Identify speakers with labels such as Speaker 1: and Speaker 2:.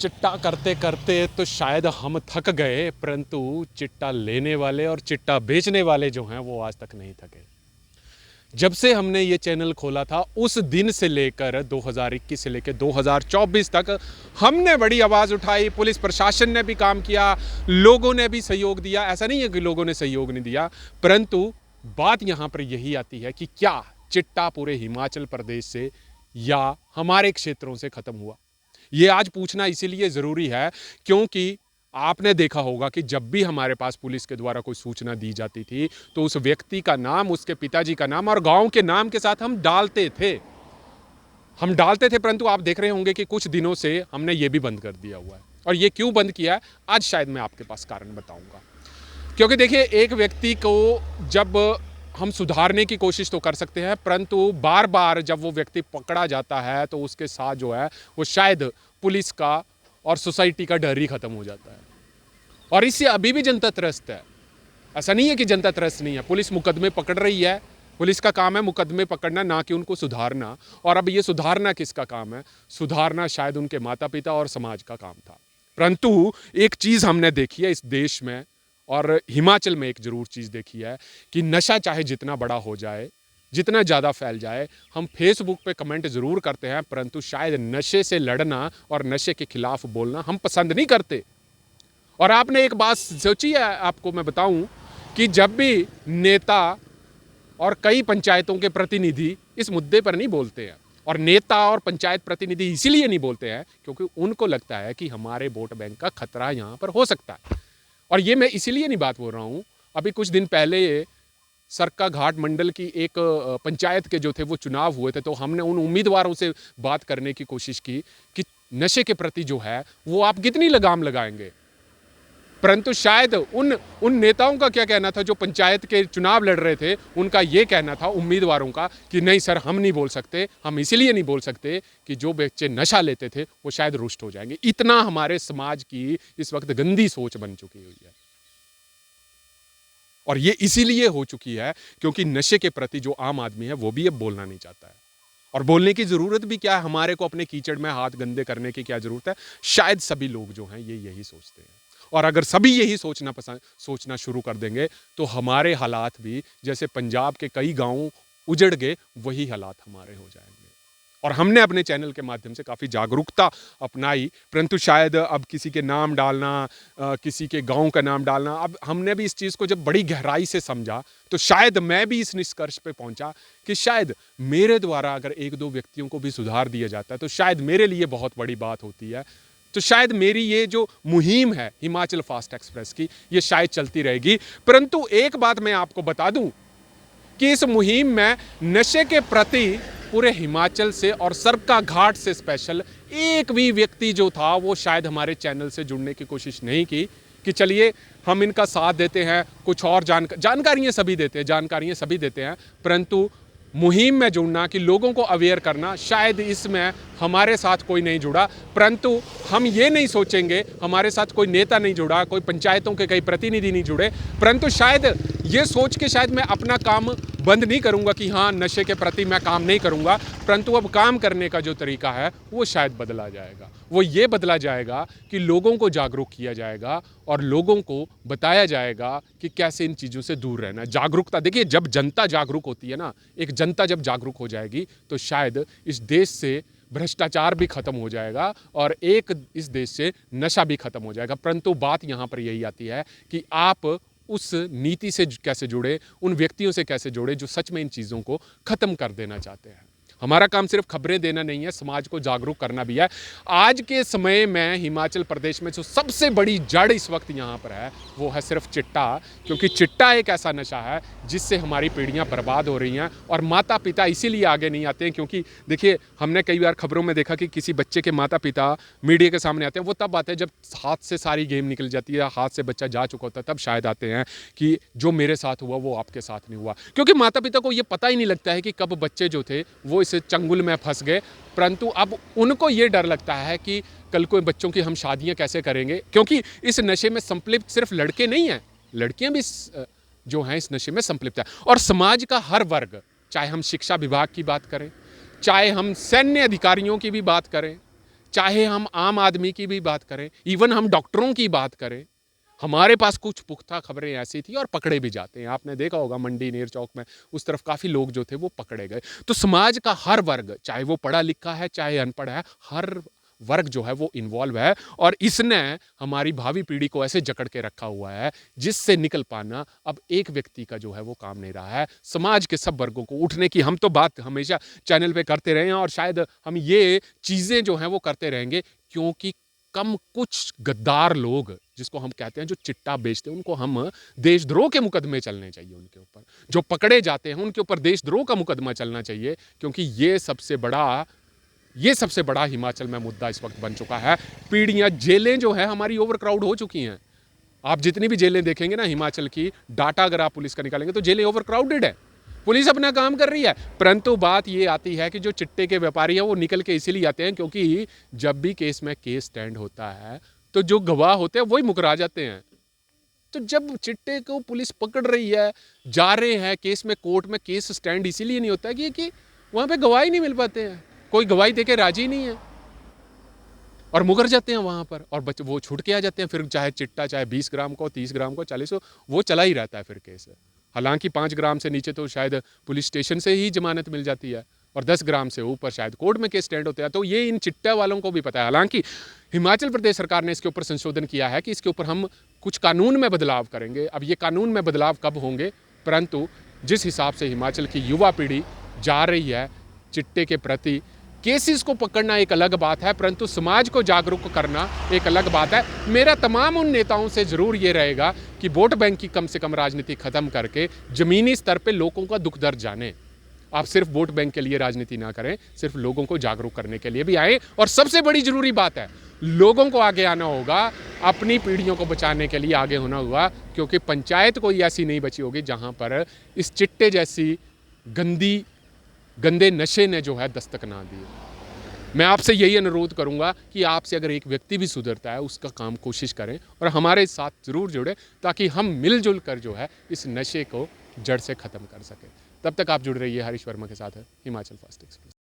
Speaker 1: चिट्टा करते करते तो शायद हम थक गए, परंतु चिट्टा लेने वाले और चिट्टा बेचने वाले जो हैं वो आज तक नहीं थके। जब से हमने ये चैनल खोला था उस दिन से लेकर 2021 से लेकर 2024 तक हमने बड़ी आवाज़ उठाई, पुलिस प्रशासन ने भी काम किया, लोगों ने भी सहयोग दिया। ऐसा नहीं है कि लोगों ने सहयोग नहीं दिया, परंतु बात यहाँ पर यही आती है कि क्या चिट्टा पूरे हिमाचल प्रदेश से या हमारे क्षेत्रों से ख़त्म हुआ। ये आज पूछना इसीलिए ज़रूरी है क्योंकि आपने देखा होगा कि जब भी हमारे पास पुलिस के द्वारा कोई सूचना दी जाती थी तो उस व्यक्ति का नाम, उसके पिताजी का नाम और गांव के नाम के साथ हम डालते थे, परंतु आप देख रहे होंगे कि कुछ दिनों से हमने ये भी बंद कर दिया हुआ है। और ये क्यों बंद किया है आज शायद मैं आपके पास कारण बताऊंगा। क्योंकि देखिए, एक व्यक्ति को जब हम सुधारने की कोशिश तो कर सकते हैं, परंतु बार बार जब वो व्यक्ति पकड़ा जाता है तो उसके साथ जो है वो शायद पुलिस का और सोसाइटी का डर ही खत्म हो जाता है। और इससे अभी भी जनता त्रस्त है। ऐसा नहीं है कि जनता त्रस्त नहीं है। पुलिस मुकदमे पकड़ रही है, पुलिस का काम है मुकदमे पकड़ना, ना कि उनको सुधारना। और अब ये सुधारना किसका काम है? सुधारना शायद उनके माता पिता और समाज का काम था। परंतु एक चीज़ हमने देखी है इस देश में और हिमाचल में, एक जरूर चीज़ देखी है कि नशा चाहे जितना बड़ा हो जाए, जितना ज़्यादा फैल जाए, हम फेसबुक पे कमेंट ज़रूर करते हैं, परंतु शायद नशे से लड़ना और नशे के खिलाफ बोलना हम पसंद नहीं करते। और आपने एक बात सोची है, आपको मैं बताऊं कि जब भी नेता और कई पंचायतों के प्रतिनिधि इस मुद्दे पर नहीं बोलते हैं, और नेता और पंचायत प्रतिनिधि इसीलिए नहीं बोलते हैं क्योंकि उनको लगता है कि हमारे वोट बैंक का खतरा यहाँ पर हो सकता है। और ये मैं इसीलिए नहीं बात बोल रहा हूँ, अभी कुछ दिन पहले सरका घाट मंडल की एक पंचायत के जो थे वो चुनाव हुए थे, तो हमने उन उम्मीदवारों से बात करने की कोशिश की कि नशे के प्रति जो है वो आप कितनी लगाम लगाएंगे। परंतु शायद उन नेताओं का क्या कहना था जो पंचायत के चुनाव लड़ रहे थे, उनका ये कहना था उम्मीदवारों का कि नहीं सर, हम नहीं बोल सकते, हम इसीलिए नहीं बोल सकते कि जो बच्चे नशा लेते थे वो शायद रुष्ट हो जाएंगे। इतना हमारे समाज की इस वक्त गंदी सोच बन चुकी हुई है। और ये इसीलिए हो चुकी है क्योंकि नशे के प्रति जो आम आदमी है वो भी अब बोलना नहीं चाहता है। और बोलने की ज़रूरत भी क्या है? हमारे को अपने कीचड़ में हाथ गंदे करने की क्या ज़रूरत है? शायद सभी लोग जो हैं ये यही सोचते हैं। और अगर सभी यही सोचना शुरू कर देंगे तो हमारे हालात भी जैसे पंजाब के कई गांव उजड़ गए, वही हालात हमारे हो जाएंगे। और हमने अपने चैनल के माध्यम से काफ़ी जागरूकता अपनाई, परंतु शायद अब किसी के नाम डालना, किसी के गांव का नाम डालना, अब हमने भी इस चीज़ को जब बड़ी गहराई से समझा तो शायद मैं भी इस निष्कर्ष पे पहुंचा कि शायद मेरे द्वारा अगर एक दो व्यक्तियों को भी सुधार दिया जाता है तो शायद मेरे लिए बहुत बड़ी बात होती है। तो शायद मेरी ये जो मुहिम है हिमाचल फास्ट एक्सप्रेस की, ये शायद चलती रहेगी। परंतु एक बात मैं आपको बता दूं कि इस मुहिम में नशे के प्रति पूरे हिमाचल से और सरका घाट से स्पेशल एक भी व्यक्ति जो था वो शायद हमारे चैनल से जुड़ने की कोशिश नहीं की कि चलिए हम इनका साथ देते हैं, कुछ और जानकारियाँ सभी देते हैं, परंतु मुहिम में जुड़ना कि लोगों को अवेयर करना, शायद इसमें हमारे साथ कोई नहीं जुड़ा। परंतु हम ये नहीं सोचेंगे, हमारे साथ कोई नेता नहीं जुड़ा, कोई पंचायतों के कई प्रतिनिधि नहीं जुड़े, परंतु शायद ये सोच के शायद मैं अपना काम बंद नहीं करूंगा कि हाँ नशे के प्रति मैं काम नहीं करूंगा, परंतु अब काम करने का जो तरीका है वो शायद बदला जाएगा। वो ये बदला जाएगा कि लोगों को जागरूक किया जाएगा और लोगों को बताया जाएगा कि कैसे इन चीज़ों से दूर रहना है। जागरूकता, देखिए जब जनता जागरूक होती है ना, एक जनता जब जागरूक हो जाएगी तो शायद इस देश से भ्रष्टाचार भी खत्म हो जाएगा और एक इस देश से नशा भी खत्म हो जाएगा। परंतु बात यहाँ पर यही आती है कि आप उस नीति से कैसे जुड़े, उन व्यक्तियों से कैसे जुड़े जो सच में इन चीज़ों को ख़त्म कर देना चाहते हैं। हमारा काम सिर्फ खबरें देना नहीं है, समाज को जागरूक करना भी है। आज के समय में हिमाचल प्रदेश में जो सबसे बड़ी जड़ इस वक्त यहाँ पर है वो है सिर्फ चिट्टा, क्योंकि चिट्टा एक ऐसा नशा है जिससे हमारी पीढ़ियाँ बर्बाद हो रही हैं। और माता पिता इसीलिए आगे नहीं आते हैं क्योंकि देखिए, हमने कई बार खबरों में देखा कि किसी बच्चे के माता पिता मीडिया के सामने आते हैं, वो तब आते हैं जब हाथ से सारी गेम निकल जाती है, हाथ से बच्चा जा चुका होता है, तब शायद आते हैं कि जो मेरे साथ हुआ वो आपके साथ नहीं हुआ। क्योंकि माता पिता को ये पता ही नहीं लगता है कि कब बच्चे जो थे वो इस चंगुल में फंस गए। परंतु अब उनको ये डर लगता है कि कल को बच्चों की हम शादियां कैसे करेंगे, क्योंकि इस नशे में संलिप्त सिर्फ लड़के नहीं हैं, लड़कियां भी जो हैं इस नशे में संलिप्त है। और समाज का हर वर्ग, चाहे हम शिक्षा विभाग की बात करें, चाहे हम सैन्य अधिकारियों की भी बात करें, चाहे हम आम आदमी की भी बात करें, इवन हम डॉक्टरों की बात करें, हमारे पास कुछ पुख्ता खबरें ऐसी थी और पकड़े भी जाते हैं। आपने देखा होगा मंडी नेर चौक में उस तरफ काफ़ी लोग जो थे वो पकड़े गए। तो समाज का हर वर्ग, चाहे वो पढ़ा लिखा है चाहे अनपढ़ है, हर वर्ग जो है वो इन्वॉल्व है और इसने हमारी भावी पीढ़ी को ऐसे जकड़ के रखा हुआ है जिससे निकल पाना अब एक व्यक्ति का जो है वो काम नहीं रहा है। समाज के सब वर्गों को उठने की हम तो बात हमेशा चैनल पे करते रहे हैं और शायद हम ये चीज़ें जो हैं वो करते रहेंगे, क्योंकि कम कुछ गद्दार लोग जिसको हम कहते हैं जो चिट्टा बेचते हैं उनको हम देशद्रोह के मुकदमे चलने चाहिए उनके ऊपर। जो पकड़े जाते हैं उनके ऊपर देशद्रोह का मुकदमा चलना चाहिए, क्योंकि ये सबसे बड़ा हिमाचल में मुद्दा इस वक्त बन चुका है। पीढ़ियां, जेलें जो है हमारी ओवर क्राउड हो चुकी हैं। आप जितनी भी जेलें देखेंगे ना हिमाचल की, डाटा अगर आप पुलिस का निकालेंगे तो जेलें ओवर क्राउडेड है। पुलिस अपना काम कर रही है, परंतु बात ये आती है कि जो चिट्टे के व्यापारी हैं वो निकल के इसीलिए आते हैं क्योंकि जब भी केस में केस स्टैंड होता है तो जो गवाह होते हैं वही मुकरा जाते हैं। तो जब चिट्टे को पुलिस पकड़ रही है, जा रहे हैं केस में, कोर्ट में केस स्टैंड इसीलिए नहीं होता कि वहाँ पे गवाह ही नहीं मिल पाते हैं, कोई गवाही देके राजी नहीं है और मुकर जाते हैं वहाँ पर और वो छूट के आ जाते हैं। फिर चाहे चिट्टा चाहे 20 ग्राम को, 30 ग्राम को, 40 को, वो चला ही रहता है फिर केस। हालांकि 5 ग्राम से नीचे तो शायद पुलिस स्टेशन से ही जमानत मिल जाती है और 10 ग्राम से ऊपर शायद कोर्ट में केस स्टैंड होते हैं। तो ये इन चिट्टा वालों को भी पता है। हालांकि हिमाचल प्रदेश सरकार ने इसके ऊपर संशोधन किया है कि इसके ऊपर हम कुछ कानून में बदलाव करेंगे। अब ये कानून में बदलाव कब होंगे, परंतु जिस हिसाब से हिमाचल की युवा पीढ़ी जा रही है चिट्टे के प्रति, केसेस को पकड़ना एक अलग बात है, परंतु समाज को जागरूक करना एक अलग बात है। मेरा तमाम उन नेताओं से ज़रूर ये रहेगा कि वोट बैंक की कम से कम राजनीति ख़त्म करके ज़मीनी स्तर पे लोगों का दुख दर्द जाने। आप सिर्फ वोट बैंक के लिए राजनीति ना करें, सिर्फ लोगों को जागरूक करने के लिए भी आए। और सबसे बड़ी ज़रूरी बात है, लोगों को आगे आना होगा, अपनी पीढ़ियों को बचाने के लिए आगे होना होगा, क्योंकि पंचायत कोई ऐसी नहीं बची होगी जहाँ पर इस चिट्टे जैसी गंदे नशे ने जो है दस्तक ना दी। मैं आपसे यही अनुरोध करूंगा कि आपसे अगर एक व्यक्ति भी सुधरता है उसका काम कोशिश करें और हमारे साथ ज़रूर जुड़े, ताकि हम मिलजुल कर जो है इस नशे को जड़ से ख़त्म कर सकें। तब तक आप जुड़ रहिए हरीश वर्मा के साथ, है हिमाचल फास्ट एक्सप्रेस।